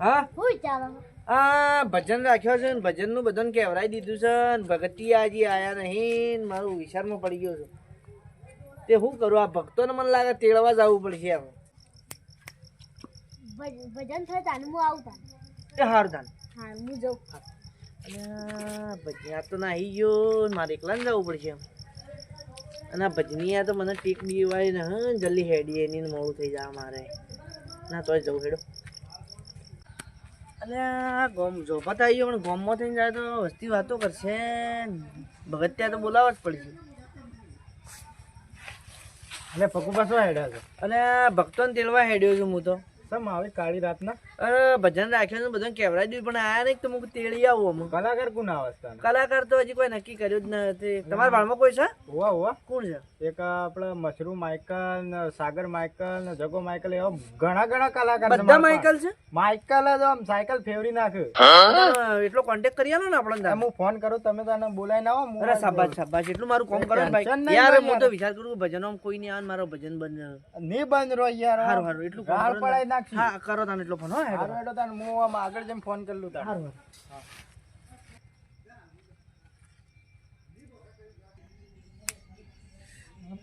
હા હું ચાલો આ ભજન રાખ્યો છે ને ભજનનું બધાને કહેવરાઈ દીધું છે ને ભગતિયા હજી આયા નહીં ને મારું વિચારમાં પડી ગયો છું તે શું કરું આ ભક્તોને મને લાગે તેડવા જવું પડશે હવે ભજન થાય તાને હું આવું તાને એ હારું તાન હા હું જાઉં અને ભજનિયા તો નાહી ગયો ને મારે એકલા ને જવું પડશે એમ અને આ ભજનિયા તો મને ટેક દીવાય ને હા જલ્દી હેડી એની મોડું થઈ જાય મારે ના તોય જવું હેડો અને આ ગોમ જોપત આવી ગયો પણ ગોમમાં થઈને જાય તો વસ્તી વાતો કરશે ભગત ત્યાં તો બોલાવવા જ પડશે એટલે પકુ પાછો હેડ્યા છે અને ભક્તોને તેડવા હેડ્યો છું હું તો સમ આવે કાળી રાતના અરે ભજન રાખ્યો ને બધાને કહેવરાઈ દીધું પણ આયા નહીં તો હું તેડી આવું અમુક કલાકાર કોણ આવે કલાકાર તો હજી કોઈ નક્કી કર્યું જ નથી તમારા બાળમાં કોઈ છે હોવા હોવા કોણ છે એક આપણે મશરૂમ માઇકલ ને સાગર માઇકલ ને જગો માઇકલ એવા ઘણા ઘણા કલાકાર છે બધા માઇકલ છે માઇકલ જ આમ સાયકલ ફેવરી નાખે એટલો કોન્ટેક્ટ કરી આલો ને આપણને હું ફોન કરું તમે તને બોલાય ના આવો અરે શાબાશ શાબાશ એટલું મારું કામ કરો ને ટેન્શન ભાઈ નહીં યાર ભાઈ હું તો વિચાર કરું ભજનો કોઈ નહીં આવે મારો ભજન બંધ ની બંધ રહો યાર હારું હારું એટલું કામ ગાળ કરો પડાઈ ને. નાખી હા કરો તાને એટલો ફોન હો હેડો. હારું હેડો તાને હું આમ આગળ જઈને ફોન કરી લઉં તાને હારું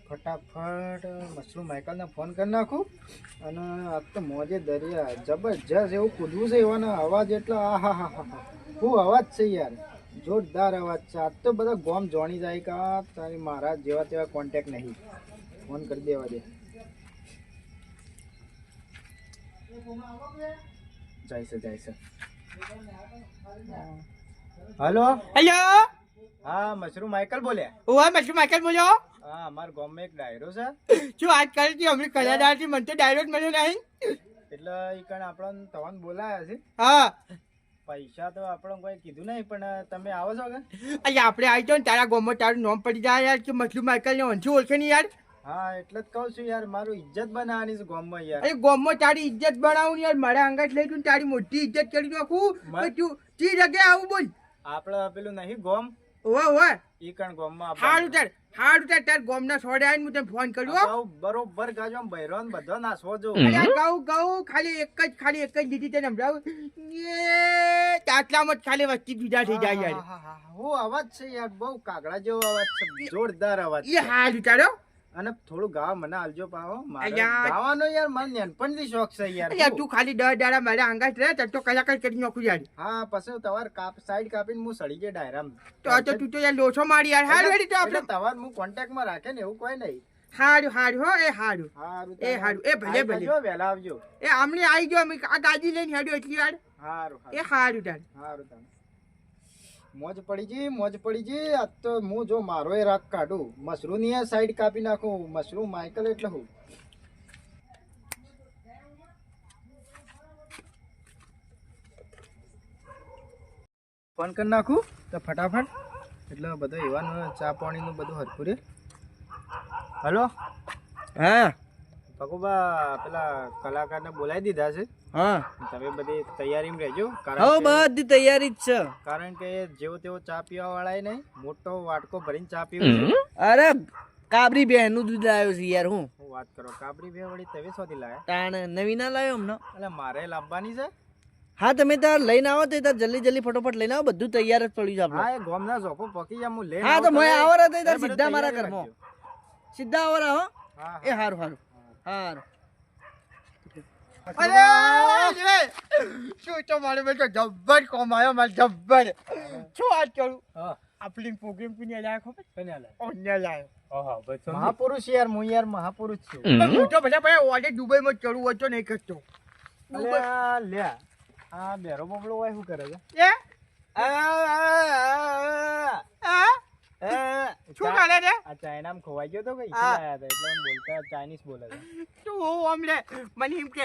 ફટાફટ મશરૂમ માઇકલને ફોન કરી નાખું અને આ તો મોજે દરિયા જબરજસ્ત એવું કૂદવું છે એવાનો અવાજ એટલો આહા હા હા શું અવાજ છે યાર જોરદાર અવાજ છે આજ તો બધા ગોમ જોણી જાય કે આ તારી મારા જેવા તેવા કોન્ટેક્ટ નહીં ફોન કરી દેવા દે જાય છે હલો હેલો હા મશરૂમ માઇકલ બોલ્યા ઓવા મશરૂમ માઇકલ બોલ્યો હા અમારા ગામમાં એક ડાયરો છે શું વાત કરી હતી અમને કલાદારથી મને તો ડાયરેક્ટ મળ્યો નહીં એટલે એ કણ આપણને તવાન બોલાયા છે હા પૈસા તો આપણને કોઈ કીધું નહીં પણ તમે આવો છો કે અહીંયા આપણે આવી તો ને તારા ગામમાં તારું નામ પડી જાય યાર કે મશરૂમ માઇકલને ઓછું ઓળખે નહીં યાર હા એટલે જ કહું છું યાર મારું ઇજ્જત બનાવવાની છે ગામમાં યાર અરે ગામમાં તારી ઇજ્જત બનાવું યાર મારા અંગાત લઈ તું તારી મોટી ઇજ્જત કરી નાખું મ- તું તી જગ્યાએ આવું બોલ આપણે પેલું નહીં ગોમ ઓવા ઓવા ઈ કણ ગામમાં હારું તાર ગામના સોડે આવીને હું તને ફોન કર્યો હો. બરોબર ગાજો આમ બૈરો ને બધો નાસવો જો અરે ગઉ ખાલી એક જ લીધી તને સમજાવું આટલામાં જ ખાલી વસ્તી જુદા થઈ જાય યાર હું અવાજ છે યાર બહુ કાગડા જેવો અવાજ છે જોરદાર અવાજ એ હારું તારો અને થોડું ગાવા મને આલજો પાવો મારે અલ્યા. ગાવાનો યાર મને નાનપણથી શોખ છે યાર અલ્યા તું ખાલી 10 દાડા મારા અંગાત રહે તો કલાકાર કરી નાખું યાર હા પછી તમાર સાઈડ કાપીને હું સડી ગયો ડાયરામાં તો તું તો યાર લોછો મારી યાર હારું હેડી તો આપણે તમાર હું કોન્ટેક્ટમાં રાખે ને એવું કોઈ નહીં હારું હો એ હારું હારું એ હારું એ ભલે ભલે વહેલા આવજો એ આમને આવી ગયો અમે આ ગાડી લઈને હેડ્યો એટલી વાર હારું એ હારું તાર હારું તાન મોજ પડી ગઈ આજ તો હું જો મારો એ રાગ કાઢું મશરૂમ ની સાઈડ કાપી નાખું મશરૂમ માઇકલ એટલે હું ફોન કરી નાખું તો ફટાફટ એટલે બધું એવાનું ચા પાણીનું બધું હરખું રે હલો હા પકુબા પેલા કલાકારને બોલાવી દીધા છે હા તમે બધી તૈયારીમાં રહેજો હવે બધી તૈયારી જ છે કારણ કે જેવો તેવો ચા પીવા વાળા નહીં મોટો વાટકો ભરીને ચા પીવું છે અરે કાબરી બેનનું દૂધ લાવ્યો છે યાર હું વાત કરો કાબરી બે વળી તમે શોધી લાયા તાણ નવી ના લાવ્યો હમણાં એટલે મારે લાવવાની છે હા તમે તાર લઈને આવો તો તાર જલ્દી ફટોફટ લઈને આવો બધું તૈયાર જ પડ્યું છે આપણે હા એ ગોમના ઝોપો પકી જાય હું લઈને હા તો આવું મોય તમે. આવરા તો તાર એ બધું સીધા મારા તૈયારી ઘરમાં રાખજો. સીધા આવરા હો હા એ હારું હારું અરે શું તો મારે બેટો જબ્બર કમાયો મારે જબ્બર શું વાત કરું હા આપણી પ્રોગ્રામ કોને લાયા ખબર કને લાયા? ઓને લાયો ઓહો, બસ સમજી. મહાપુરુષ યાર હું યાર મહાપુરુષ છું પણ હું તો બધા ભાઈ ઓડે દુબઈમાં ચડવું હોય તો નહીં કરતો અલ્યા, લ્યા આ બેરો બોબડો હોય શું કરે છે એ શું કરે છે આ ચાઇનામાં ખોવાઈ ગયો તો કઈ હા. આયા હતા એટલે આમ બોલતા ચાઇનીઝ બોલે છે શું અમને મને એમ કે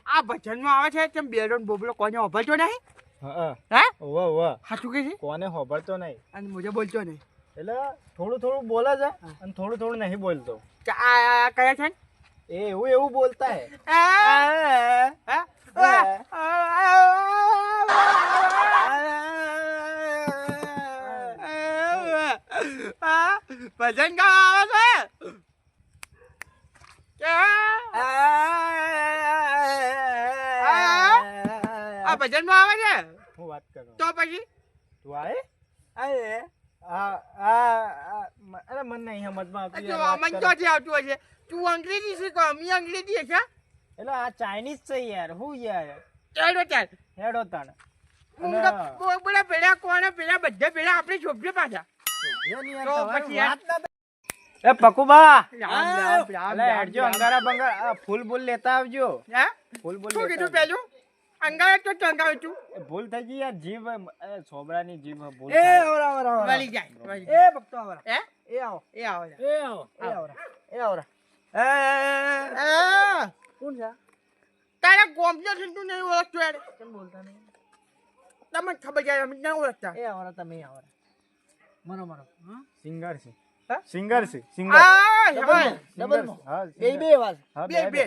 આ ભજનમાં આવે છે તેમ બેરો ને બોબલો કોને હોભળતો નહીં હા હા ઓવા ઓવા સાચું કે છે કોને હોબળતો નહીં અને મુજે બોલતો નહીં એટલે થોડું બોલે છે અને થોડું નહીં બોલતો કે આ કયા છે એ એવું બોલતા હે ભજન ગાવા આવે છે ભજનમાં આવે છે હું વાત કરું તો પછી તું આય અરે અરે મને નહીં સમજમાં આવતું યાર, વાત અમન કરો. ક્યાંથી આવતું હશે તું અંગ્રેજી શીખો અમે અંગ્રેજી છે એટલે આ ચાઇનીઝ છે યાર હું યાર ચાલો ચાલ હેડો તાણ બધા પેલા કોણ પેલા બધા પેલા આપણે છોકરે પાછા તો પછી યાર. એ પકુબા રામ, અલે હેડજો અંગારા બંગારા ફૂલ બૂલ લેતા આવજો હા ફૂલ બૂલ શું લેતા કીધું આવજો. પેલું અંગાવે તો ટંગાવે તું એ ભૂલ થઈ ગઈ યાર જીભ છોબરાની જીભ ભૂલ એ થાય. આવરા આવરા આવરા. વળી જાય વળી જાય. એ ભક્તો આવરા. હે એ આવો એ આવે છે. એ આવો એ આવરા એ આવરા. આ, કોણ છે? તારા ગોમજો છે તું નહીં ઓળખતો યાર કેમ બોલતા નહીં? તમને ખબર છે અમે ના ઓળખતા એ આવરા તમે આવરા. મરો મરો. હા? સિંગર છે હા? સિંગર છે સિંગર આ ડબલ સિંગર ડબલ છે. હા, બે સિંગર. બે અવાજ. હા, બે બે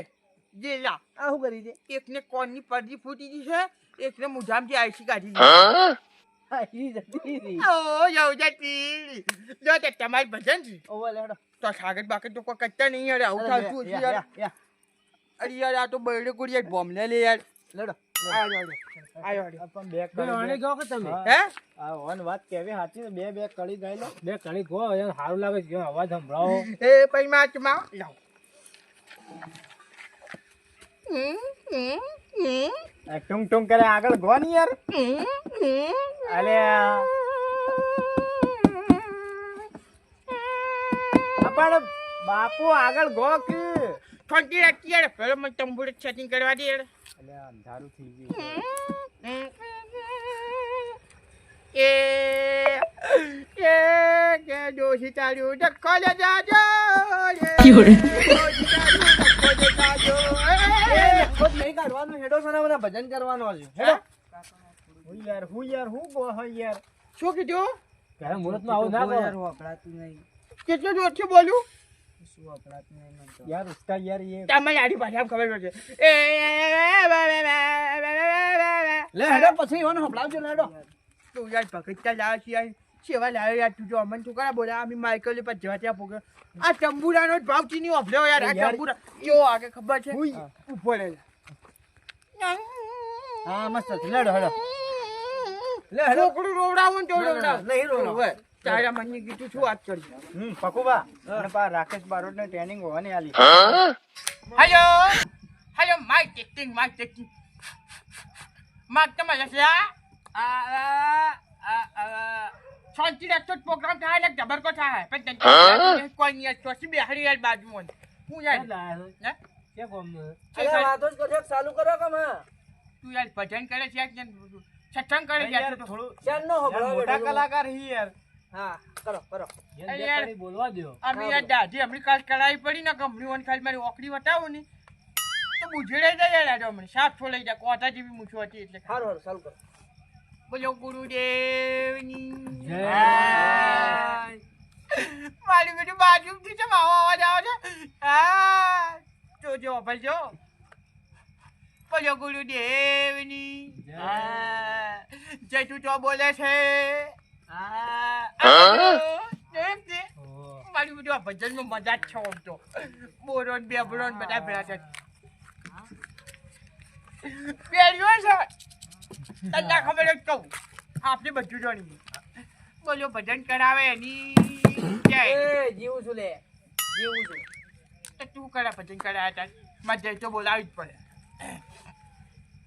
જે લા આ શું કરી છે? એકને કોણની પડદી ફૂટી ગઈ છે એકને મુજામથી આઈસી કાઢી દીધી હા, ઈ જતી રહી. ઓ યau જતી જો તે તમારી ભજન છે ઓવે લેડો. તો સાગર બાકર તો કોઈ કરતા નહીં યાર આવું થાતું હશે યાર યા. અરે યાર આ તો બરડે કોડી યાર બોમ્બ લે લે યાર લેડો. આયો આ પણ બે પેલો આને કડી કહો કે તમે? હા. હે આ ઓન વાત કેવી સાચી છે બે કડી ગાઈ લો બે કણી કહો યાર સારું લાગે છે અવાજ સંભળાવો. એ પછી માં ચમાં લાવ આ ટુંગ ટુંગ કરે આગળ ગો ને યાર અલે પણ બાપુ આગળ ગો કે ઠંડી રાખી યાર પેલો મને તંબુરે સેટિંગ કરવા દે યાર અલે અંધારું થઈ ગયું એ કે દોશી તારું ડખો લે જાજો ખોદ નહીં કાઢવાનું હેડો સોના મને ભજન કરવાનું છે હેડો. હું યાર હું ગો હોય યાર શું કીધું ત્યારે મુહૂર્તમાં આવું ના યાર કહો. વપરાતું નહીં કેટલું જોરથી બોલ્યું શું વપરાતું નહીં મને તો. યાર ઉસકા યાર એ તમને આડી ભાષામાં ખબર પડશે લે હેડો પછી એવાનો સંભળાવજો લેડો. તું યાર પકડતા લાવે છે યાર સેવા લાવે યાર તું જો અમન તું કરા બોલા અમે માઇકલ પર જવા ત્યાં પોગે આ તંબુરાનો જ ભાવ ચીની ઓફલ્યો યાર આ યાર. તંબુરા જો આગે ખબર છે હુઈ. ઉભો રહે હા મસ્ત છે લેડો હેડો. લે હેડો. છોકરું રોવડાવું ને તો રોવડાવ નહીં રોવડાવ. હવે તારા મનની કીધું શું વાત કરજો પકુબા અને પા રાકેશ બારોટ ને ટ્રેનિંગ હોવાની આલી hello hello mic testing mic તમારે છે શાંતિ રાખતો પ્રોગ્રામ થાય ને જબરકો થાય પણ તને કોઈ નહીં ચોસી બેહાડી યાર બાજુમાં હું યાર હે? કે ગોમનું છે? છે અરે વાતો જ કરજો, ચાલુ કરો કે માં? તું યાર ભજન કરે છે કે સત્સંગ કરે છે યાર તું? થોડું ચાલનો યાર સંભળાવો મોટા હેડો. કલાકાર હી યાર હા કરો કરો. અરે યાર. બોલવા દ્યો. અમે યાર દાઢી હમણાં કાલ કરાવી પડી ને કંપની ખાલી મારી ઓકડી વટાવું ને તો બુજડાઈ જાય યાર આજે હમણાં સાફ છોલાઈ જાય કોટા જેવી મૂછો હતી એટલે હારું હારું ચાલુ કરો. બોલો ગુરુદેવની જય. મારી બેટી બાજુથી છે આવો અવાજ આવે છે હા જોજો ભાઈ જો બોલો ગુરુદેવની જય. જય તું તો બોલે છે એમ છે ઓહો. મારી બેટી આ ભજનમાં મજા જ છે આમ તો બોરોન બેબરોન બધા ભેળા છે પહેર્યો છે તને ખબર જ કહું આપણે બધું જાણીએ બોલો ભજન કરાવે એની જય એ જીવું છું લે જીવું છું. તો તું કરા ભજન કરાયા તાર મારે જય તો બોલાવી જ પડે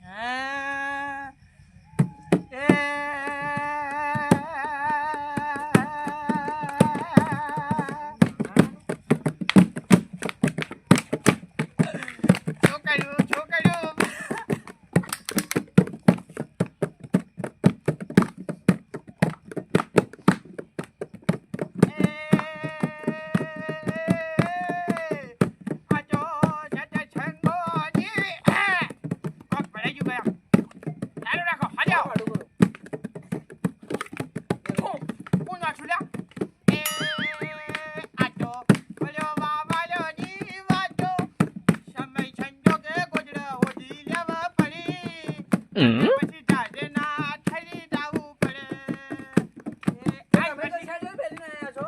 હા. છોકરીઓ પછી જાજે ના ઠરી જાવું પડે તમે કઈ સાઈડ પહેરીને આયા છો?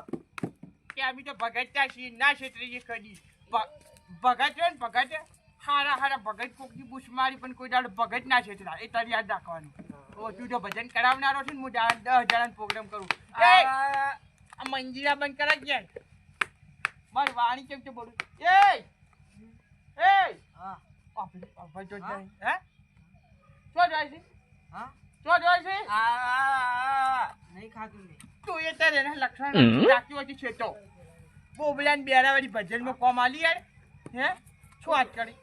કે અમે તો ભગત છીએ ના ક્ષેત્રે કદી ભગત ને ભગત હારા ભગત કોકની બુશ મારી પણ કોઈ દાડો ભગત ના છેતરા એ તારી યાદ રાખવાનું ઓ તું જો ભજન કરાવનારો છે ને હું 10 જણાનો પ્રોગ્રામ કરું એ આ મંજીરા બંધ કરા ગયા મારી વાણી કેમ છે બોલું એ હા ભાઈ જો જાય હે શું જાય છે હા શું જાય છે નહીં ખાતું નહીં તું એ તારે એના લક્ષણ રાખી હોય છે તો બોબલા ને બેરાવાળી ભજનમાં કોમ આલી યાર હે શું વાત કરી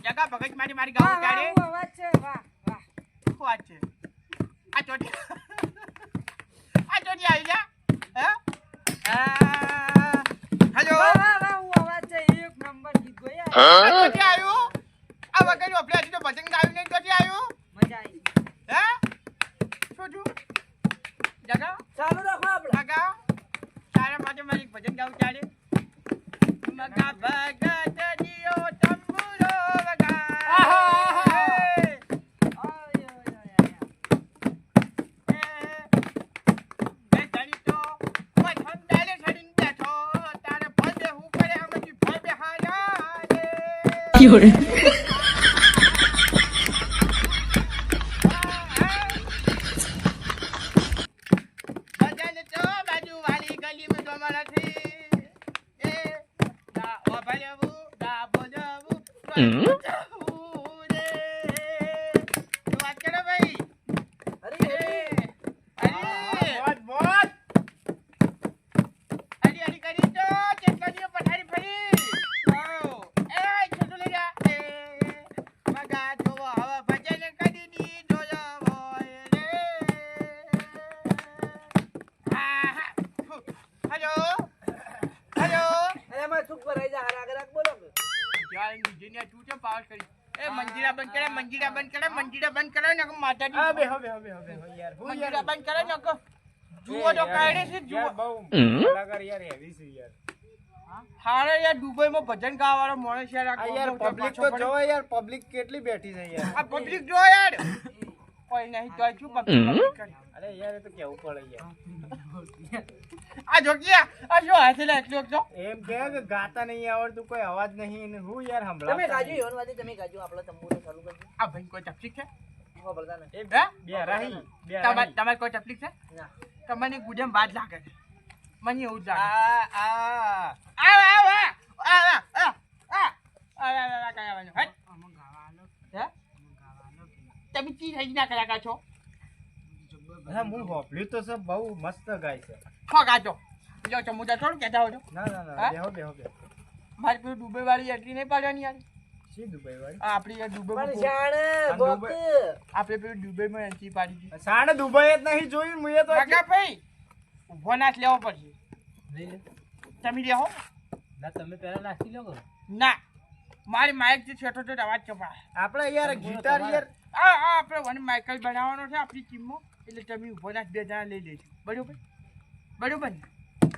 જગા ભગત મારી ગાવ ચાડે અવાજ છે વાહ વાહ શું વાત છે આ ચોટી આવી જા હે હેલો વાહ હું અવાજ છે એક નંબર ગીત ગોયા આ ચોટી આવ્યું આ વગર ઓપલા તો ભજન ગાયું નહીં ચોટી આવ્યું મજા આવી હે શું છું જગા ચાલુ રાખો આપણે જગા તારા માટે મારી ભજન ગાવું ચાલે મગા ભગત દિયો તંબુરો મંજીરા બંધ કરે ને માતાજી બેહો યાર મંજીરા બંધ કરે ને જુઓ તો કાઢે છે જુઓ બહુ કલાકાર યાર હેવી છે યાર હારે યાર દુબઈમાં ભજન ગાવાવાળો માણસ યાર આ યાર પબ્લિક તો જોવે યાર પબ્લિક કેટલી બેઠી છે યાર આ પબ્લિક જો યાર કોઈ નહીં તો શું પબ્લિક કરે અરે યાર એ તો કેવું પડે યાર આ જોકિયા આ શું હાથે લાગ્યો છો એમ કે ગાતા નહીં આવડતું કોઈ અવાજ નહીં ને હું યાર સંભળાવતા તમે ગાજો યોનવાદી તમે ગાજો આપણે તંબુરો ચાલુ કરજો આ ભાઈ કોઈ તકલીફ છે હો બળદા ને હે બે રાહી તમારે કોઈ તકલીફ છે ના તમને ગુડેમ બાદ લાગે છે મને એવું જ લાગે તમે ચી થઈ ના કલાકાર છો હા હું હોપલ્યું તો સબ બહુ મસ્ત ગાય છે ખો ગાજો જો ચમુચા થોડું કહેતા હોય ના ના હા? ના બેહો મારી પેલું દુબઈ વાળી એન્ટ્રી નહીં પાડવાની યાર સી દુબઈ વાળી આ આપણી યાર દુબઈમાં પણ જાણે દુબઈ- બોક આપણે પેલું દુબઈમાં એન્ટ્રી પાડી દીધી સાણે દુબઈ જ નહીં જોયું મુએ તો કાકા ભાઈ ઊભો નાચ લેવો પડશે તમે લેવો ના તમે પહેલા નાખી લો ના મારી માઇક જે છેટો તો અવાજ કપાય આપણે યાર ગિટાર યાર આ આપણે વન માઇકલ બનાવવાનો છે આપણી ટીમમાં એટલે તમે ઊભો નાચ 2 જણા લઈ લેજો બરોબર બરોબર ને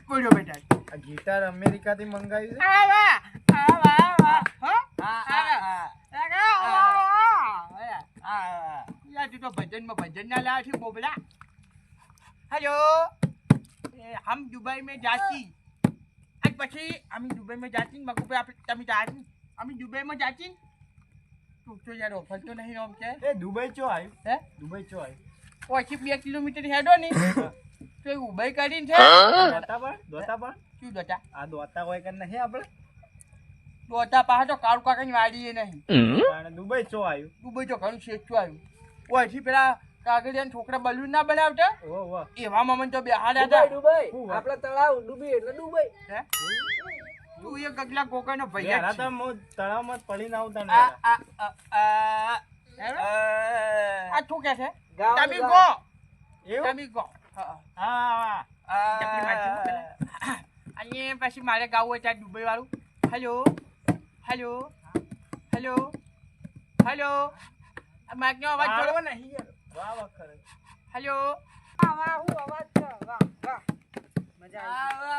બોલો બેટા આ ગિટાર અમેરિકાથી મંગાવ્યું છે આવા યાર તું તો ભજન ના લાયા છે બોબલા હેલો हम दुबई में जाती आज પછી અમે દુબઈ માં જાતી મગુ ભાઈ આપણે તમે જાતી અમે દુબઈ માં જાતી તું તો યાર ઓફર તો નહીં ઓમ કે એ દુબઈ ચો આવ્યું હે દુબઈ ચો આવ્યું પછી 2 કિલોમીટર હેડો ને તો ઉબઈ કરીને છે દોતા પણ શું દોતા આ દોતા હોય કે નહીં આપણે દોતા પાસે તો કાળુ કાકાની વાડી એ નહીં પણ દુબઈ ચો આવ્યું દુબઈ તો ઘણું શેચું આવ્યું ઓયથી પેલા કાગળિયા છોકરા બલૂન ના બનાવતા ઓ વાહ એવા મમન તો બેહાડ્યા હતા દુબઈ હું વાત? આપણા તળાવ ડૂબી એટલે દુબઈ હે? તું એ ગગલા ગોકાનો યાર ભૈયા આ તો મો તળાવમાં જ પડીને આવતા ને આ શું કે છે ગાવાનું તમે ગાવ. ગો એવું તમે ગો હા ચપલી મારજો પેલા. અને પછી મારે ગાવું હોય ત્યાં દુબઈ વાળું હેલો હેલો હેલો હેલો માઇકનો અવાજ જોડવો નહીં યાર વાહ વાહ ખરે હેલો વાહ હું અવાજ છે વાહ વાહ મજા આવી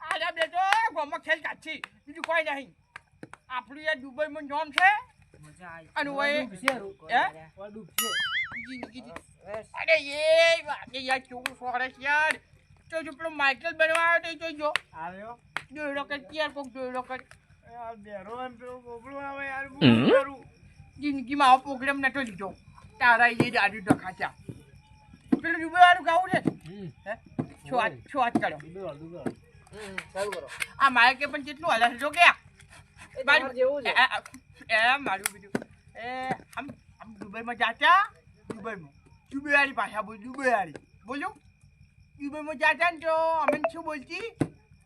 આજા બેટો ગોમાં ખેલ કાચી બીજું કોઈ નહીં આપણું યાર દુબઈમાં નામ છે મજા આવી અને ઓય ડૂબશે હે? ડૂબશે અરે એ વાગે યાર કેવું સોરે છે યાર તો જો પેલો માઇકલ બનવા આવ્યો તો જોજો આવ્યો દોયડો કર યાર કોક દોયડો કર આ બેરો અને પેલો બોબડો આવે યાર હું કરું જિંદગીમાં આવો પ્રોગ્રામ નતો લીધો તારા એ દાદુ તો ખાચા પેલું ડૂબેવાળું ગાવું છે હે છો આજ કરો ચાલુ કરો આ માઇકે પણ કેટલું હલે છે જો કે એ તમારે જેવું છે મારું બીજું હમ દુબઈમાં જાતા દુબઈવાળી ભાષા બોલ દુબઈવાળી બોલું દુબઈમાં જાતા ને તો અમે શું બોલતી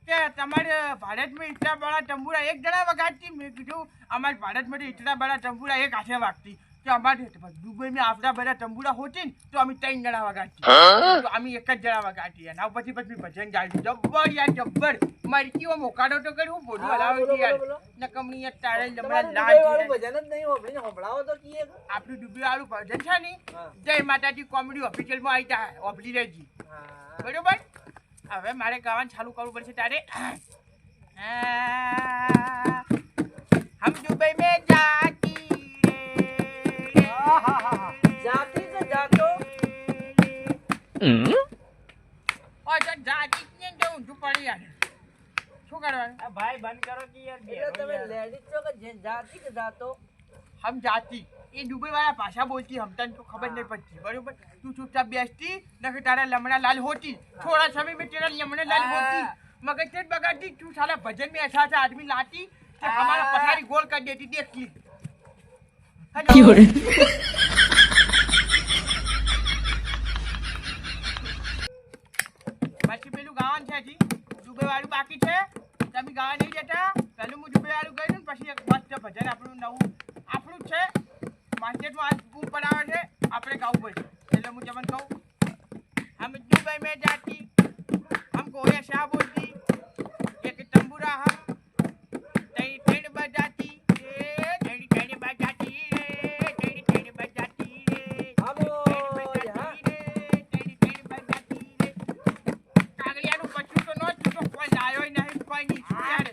કે તમારે ભારતમાં ઇતના બડા તંબુરા એક જણા વગાડતી મેં કીધું અમારે ભારતમાં તો ઇતના બડા તંબુરા એક હાથે વાગતી તો અમારે દુબઈમાં આપણા બધા તંબુરા હોતી ને તો અમે 3 જણા વગાડતી તો અમે એક જ જણા વગાડતી અને પછી ભજન ગાયું જબ્બર યાર જબ્બર મારી કેવો મોકાડો તો કર્યું બોલું હલાવી યાર નકમણી યાર તારે જમણા લાલ ભજન જ નહીં હોભળીને હોભળાવો તો કીએ આપણું ડુબીવાળું ભજન છે ને જય માતાજી કોમેડી ઓફિશિયલમાં આવી તા ઓફલી રહેજી બરોબર હવે મારે ગાવાનું ચાલુ કરવું પડશે તારે હમ દુબઈ में जाती જાતી કે જાતો और जो जाती ने जो ઊંધું પડી યાર શું કરવાનું આ ભાઈ બંધ કરો કે યાર એટલે તમે લેડીઝ છો કે જાતી કે જાતો હમ જાતી એ દુબઈ વાળા ભાષા બોલતી હમ તને તો ખબર નહીં પડતી બરોબર તું ચૂપચાપ બેસતી નકે તારા લમણા લાલ होती थोड़ा समय में तेरा लमड़ा लाल होती मगर तेज बगाती तू साला भजन में ऐसा ऐसा आदमी लाती कि हमारा पथारी गोल कर देती देख ली बाकी પેલું ગાવાનું છે હજી દુબઈ વાળું બાકી છે તમે ગાવા નહીં જતા પહેલું હું દુબઈ વાળું ગયું ને પછી એક મસ્ત ભજન આપણું નવું આપણું જ છે માર્કેટમાં આજ બૂમ પડાવે છે આપણે ગાવું પડશે એટલે હું તમને કહું હમ દુબઈ में जाती हमको ऐसा बोलती एक तंबूरा हम तेरी ट्रेन बजाती रे तेरी ट्रेन बजाती रे तेरी ट्रेन बजाती रे तेरी ट्रेन बजाती रे કાગડિયાનું બચ્ચું તો નો જ તો કોઈ લાયો નહીં કોઈ નહીં યાર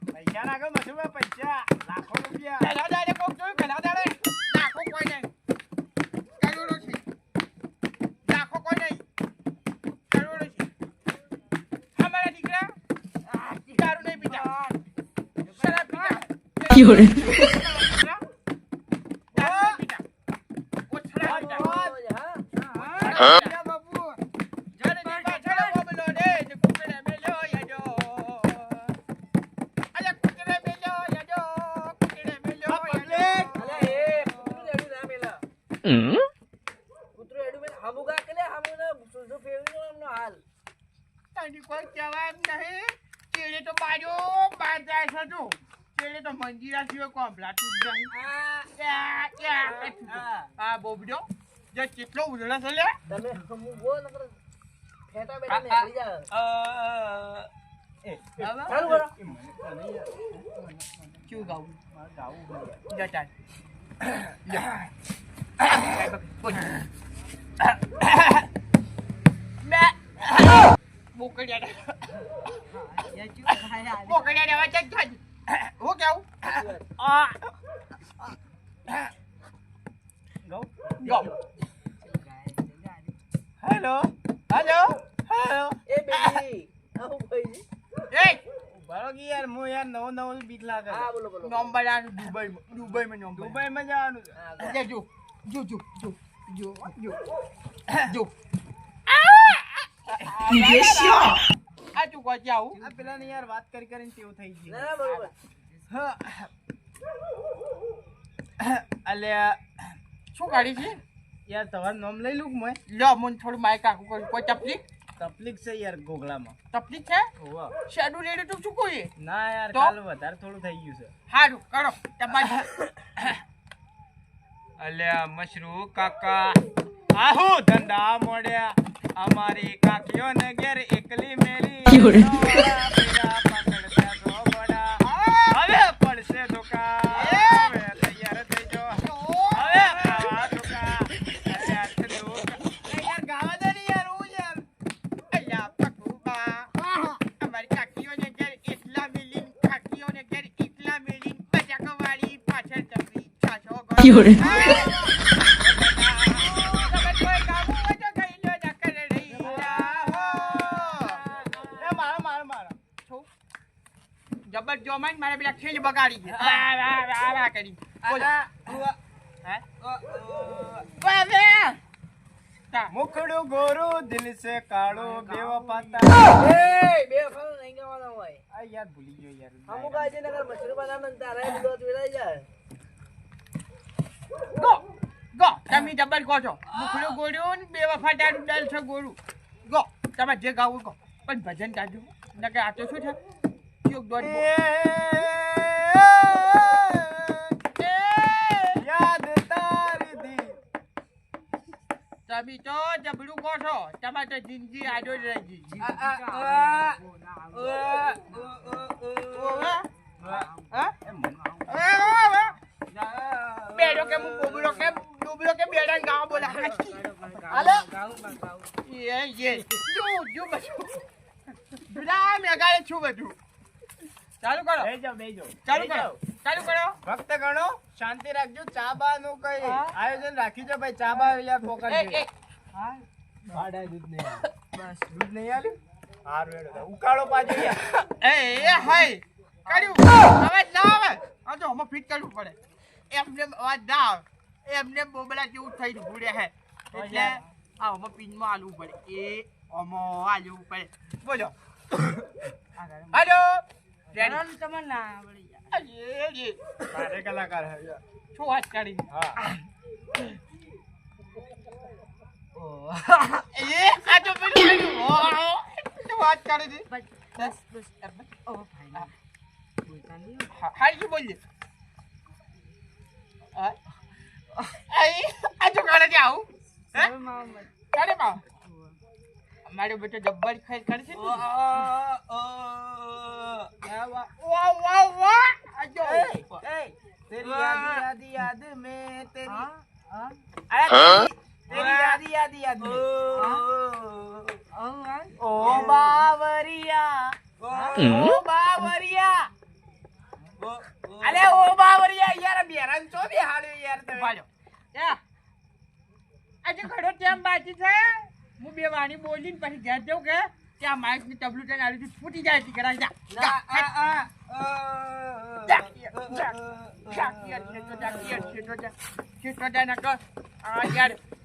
પૈસા નાખો મસુમાં પૈસા લાખો રૂપિયા કૂતરું એડું મેં હામુ ગા કે લે હામુ ને સુસુ ફેરવી એમનો હાલ તારી કોઈ જવાબ નહીં ચેડે તો બાજો બાર જાય છે તું ચેડે તો મંજીરા સિવાય કોંભલાતું જ નહીં આ બોબડો જે કેટલો ઉધડા છે લે તમે હમુ ગો નકર ફેટા બેટા નીકળી જાવ ચાલુ કરો ક્યું ગાવું ગાવું જતા હેલો હેલો હેલો એ બેબી આવું ભાઈ બરો કે યાર હું યાર નવો નવો બીક લાગે હા બોલો બોલો નોમ બનાવવાનું દુબઈમાં નોમ દુબઈમાં જવાનું છે જો જો જો જો જો જો જો આ તું કોઈ જાઉં આ પેલાને યાર વાત કરી કરીને તેવું થઈ ગયું ના બરોબર અલ્યા શું કાઢી છે યાર તમારું નામ લઈ લઉં મેં લો મને થોડું માઇક આખું કરું કોઈ તકલીફ તકલીફ છે યાર ગોગલામાં તકલીફ છે હોવા શેડું રેડું તું શું કોઈ ના યાર તો? કાલ વધારે થોડું થઈ ગયું છે સારું કરો તમારી અલ્યા મશરૂ કાકા આહુ ધંધા મોડ્યા અમારી કાકીઓને ઘેર એકલી મેલી હવે પડશે ધોકા હવે તૈયાર થઈ જો હવે ખાવા ધોકા યાર ગાવા દે ને યાર હું યાર અલ્યા પકુબા અમારી કાકીઓને ઘેર એટલા મિલીન કાકીઓને ઘેર એટલા મિલીન બજાકવાળી જબર જોમાઈ મારે પેલા ખેલ બગાડી છે આ કરી બોલો મુખડું ગોરું દિલ સે કાળો બેવફાતા બે ફાળો નહીં ગાવાનો હોય આ યાર ભૂલી ગયો યાર અમુક આજે નગર મશરૂમ બનાવવાનું તારા બધો વેળાઈ જાય ગો ગો તમે જબર કહો છો મુખડું ગોળ્યું ને બે વફાદારું દલ છે ગોળું ગો તમે જે ગાવું કહો પણ ભજન ગાજો નકે આ તો શું છે યોગ દોડ યાદ તારી દી તમે તો જબડું કહો છો તમારે તો જિંદગી આડો જ રહી ગઈ બેડો કે હું બોબડો કે ડૂબડો કે બેડા ગાવ બોલા હાલો ये जो बच्चों बिना मैं गाय छू બધું ચાલુ કરો ચાલુ કરો ભક્ત ગણો શાંતિ રાખજો ચા બા નું કઈ આયોજન રાખી છે ભાઈ ચા બા યાર પોકડ હા ભાડા દૂધ નહીં બસ દૂધ નહીં આલ્યું હાર વેડો ઉકાળો પાજો યાર એ હાય કર્યું હવે ના આવે આ તો હમ ફિટ કરવું પડે એમને અવાજ ના આવે એમને બોબલા જેવું થઈ ભૂડે હે એટલે આ હમ પિનમાં આલવું પડે એ ઓમો આલવું પડે બોલો હાલો રેડી તમને ના આવડે યાર અરે મારે કલાકાર હે યાર શું વાત કરી હા એ આ તો પેલું શું વાત કરી છે બસ ઓ ભાઈ હાલ શું બોલ આ તો કાલે કે આવું કાલે માં અમારો બેટો જબ્બર ખાઈ કરે છે વાહ વાહ વાહ આજો तेरी याद याद में तेरी तेरी याद में ओ बावरिया अरे ओ बावरिया यार बेरन चो भी हाड़े यार તમે ભાજો આજે ઘડો ટાઈમ બાકી છે હું બે વાણી બોલીને પછી ઘેર જાઉં કે ત્યાં માઇક ની ટબલું ટેન આવી ફૂટી જાય છે કરા જા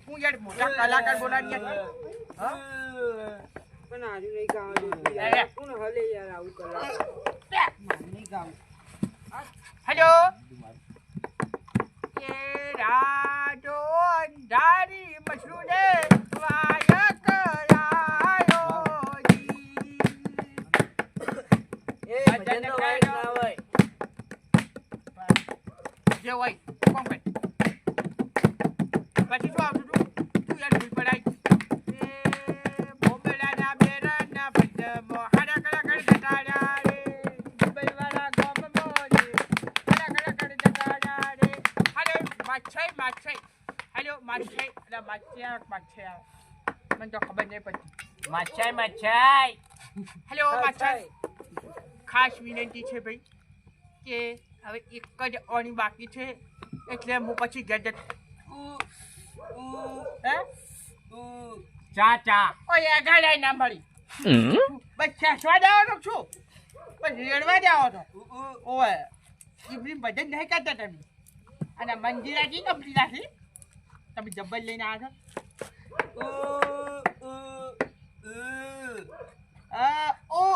હું યાર મોટા કલાકાર બોલાવી પણ આજુ નહીં ગાવાનું કોણ હલે યાર આવું કલાકાર નહીં ગાવું હેલો ये राजो अंधारी मशरूने वायक आयो जी એ ભજન નો વાઈટ ના હોય જે હોય કોણ ભાઈ પછી શું આવતું તું યાર ભૂલ પડાય એ બોબડાના બેરના પંજમો હાડા કડા કડ જટાડ્યા રે દુબઈવાળા ગોમ મોરે હાડા કડા કડ જટાડ્યા રે હાલો માછાઈ હાલો માછાઈ અરે માછાઈ મને તો ખબર નહીં પડતી મચ્છાઈ હેલો માછાઈ ખાસ વિનંતી છે ભાઈ કે હવે એક જ ઓણી બાકી છે એટલે હું પછી ઘેર જતો હે ચા ઓય આગળ ના મળી બસ ખેંચવા જાવ તો છું બસ રેડવા જાવ તો ઓય ઇબ્રાહિમ ભજન નહીં કરતા તમે અને મંજીરાજી કંપની રાખી તમે જબ્બર લઈને આવ્યા છો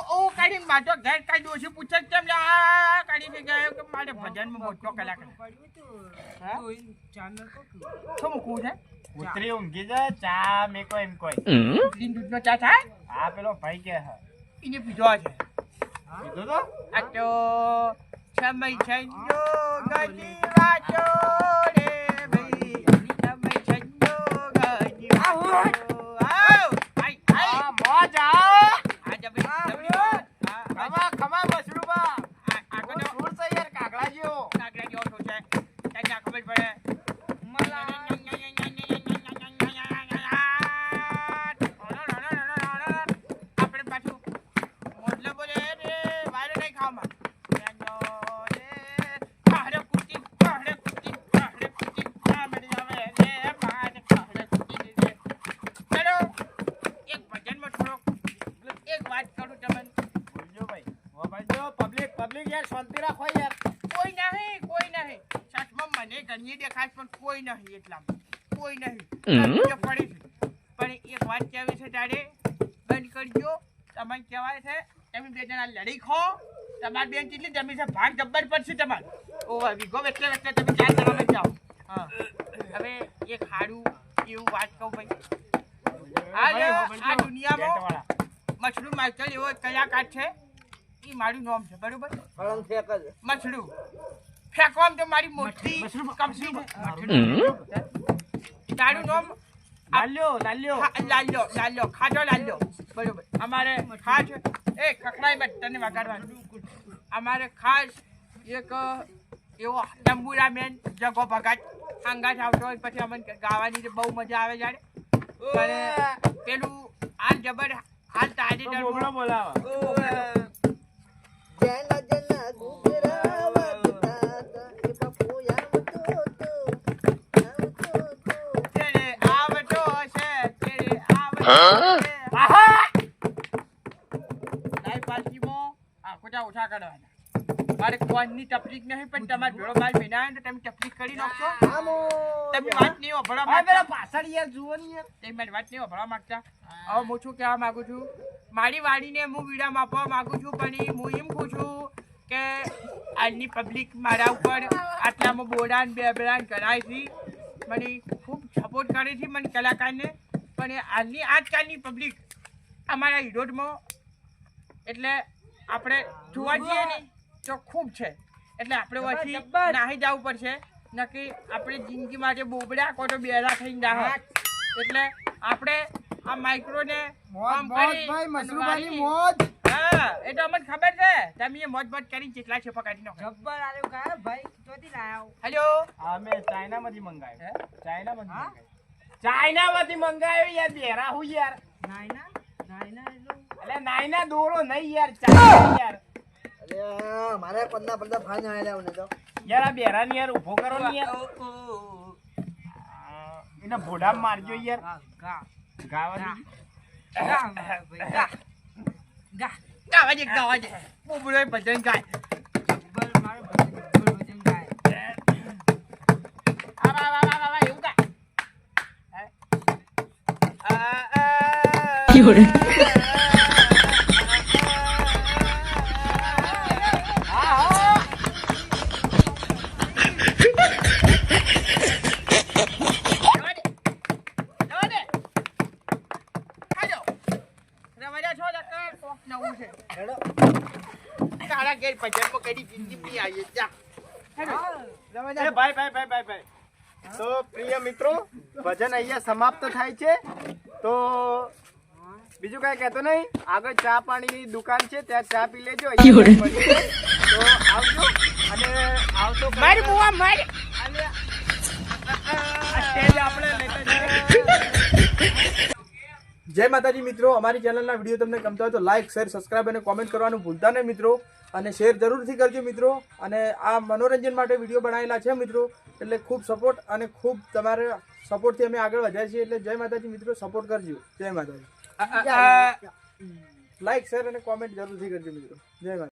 ઓ કાઢી માટો ઘર કાઢી ઓછી પૂછે કેમ આ કાઢી ગયો કે મારે ભજનમાં મોટો કલાકાર શું મૂકવું છે ઉતરી ઊંઘી જાય ચા મેકો એમ કોઈ ગ્રીન દૂધનો ચા થાય આ પેલો ભાઈ કે હે એને પીધો છે કીધું તો આ તો સમય છંજો ગની વાતો રે ભાઈ સમય છંજો ગની વાતો આવ આઈ આઈ મોજ આવો આ જબરી ખમા મશરૂબા આ કોનો દૂર છે યાર કાગડા જેવો કાગડા જેવો છો છે તને ખબર પડે આપણે પાછું મોડલો બોલે રે વાયરો નહીં ખાવામાં પબ્લિક યાર શાંતિ રાખો યાર. કોઈ નહીં સાચમાં મને ઘણી દેખાય પણ કોઈ નહીં એટલામાં કોઈ નહીં બીજો પડે છે પણ એક વાત કહેવી છે તારે બંધ કરજો તમને કહેવાય છે તમે બે જણા લડી ખો તમારી બેન કેટલી જમી છે ભાગ જબ્બર પડશે તમારે ઓ વિગો એટલે તમે 4 જણા જ જાઓ હા હવે એક હાડું એવું વાત કહું ભાઈ આ દુનિયામાં મશરૂમ માઇકલ એવો કલાકાર છે એ મારું નામ છે બરોબર ફળંગ ફેંક જ. મછડું ફેંકવામાં તો મારી મોટી કંપની છે તારું નામ લાલ્યો ખાજો લાલ્યો બરોબર અમારે ખાસ એ ખકડાઈ બટ તને વગાડવાનું અમારે ખાસ એક એવો તંબુરા મેન જગો ભગત અંગાજ આવતો હોય પછી અમને ગાવાની બહુ મજા આવે જ્યારે અને પેલું હાલ જબર હાલ તાજેતર બોલાવો. જેના જેના ઘૂઘરા વાગતા હતા, એ બાપુ આવતો હતો. તેરે આવતો છે લાઈ પાર્ટીમાં આ ખોટા ઓછા કરવાના મારે કોઈની તકલીફ નહીં પણ તમારે ભેળો બાર મહિના આવે ને તમે તકલીફ કરી નાખશો તમે વાત નહીં વભળવા માંગતા પાછળ યાર જુઓ ને યાર. તમે મારી વાત નહીં વભળવા માંગતા હવે હું શું કહેવા માંગુ છું મારી વાડીને હું વિડા માપવા માંગુ છું પણ હું એમ કહું છું કે આજની પબ્લિક મારા ઉપર આટલામાં બોડાન બેબડાન કરાય છે મને ખૂબ સપોર્ટ કરે છે મને કલાકારને પણ આજની આજકાલની પબ્લિક અમારા વિરોધમાં એટલે આપણે જોવા જઈએ ને તો ખૂબ છે એટલે આપણે પછી નાહી જવું પડશે નક્કી આપણે જિંદગી માટે બોબડા કો તો બેરા થઈને જાહ એટલે આપણે આ માઇક્રોને મોજ ભાઈ મશરૂબાની મોજ. હા એ તો અમને ખબર છે તમે એ મોજ મોજ કરીને કેટલા છે પકાડી નાખો જબ્બર આલ્યો કા ભાઈ ચોથી લાયો હેલો અમે ચાઇનામાંથી મંગાવ્યો. ચાઇનામાંથી મંગાવ્યો યાર. બેરા હું યાર. નાયના અલે નાઈના દોરો નહીં યાર. ચાઇના યાર. અલ્યા, મારે પંદર પંદર ફાન આવેલા ને તો યાર આ બેરાને યાર ઊભો કરો ને યાર. એના ભોડા મારજો યાર. ગા ગાવા ગાવાજે બોબડો ભજન ગાય જબ્બર મારો ભજન ગાય આ એવું ગા ભાઈ. તો પ્રિય મિત્રો ભજન અહીંયા સમાપ્ત થાય છે. તો બીજું કઈ કહેતો નહીં. આગળ ચા પાણીની દુકાન છે ત્યાં ચા પી લેજો. અહીંયા મળી જાય. તો આવજો અને આવતો મારી બુઆ મારી સ્ટેજ આપણે લેતા જઈએ. જય માતાજી મિત્રો, અમારી ચેનલના વિડીયો તમને ગમતા હોય તો લાઈક શેર સબસ્ક્રાઈબ અને કોમેન્ટ કરવાનું ભૂલતા નહીં મિત્રો, અને શેર જરૂરથી કરજો મિત્રો. અને આ મનોરંજન માટે વિડીયો બનાવેલા છે મિત્રો, એટલે ખૂબ સપોર્ટ અને ખૂબ તમારે સપોર્ટથી અમે આગળ વધ્યા છીએ. એટલે જય માતાજી મિત્રો, સપોર્ટ કરજો. જય માતાજી. લાઈક શેર અને કોમેન્ટ જરૂરથી કરજો મિત્રો. જય માતાજી.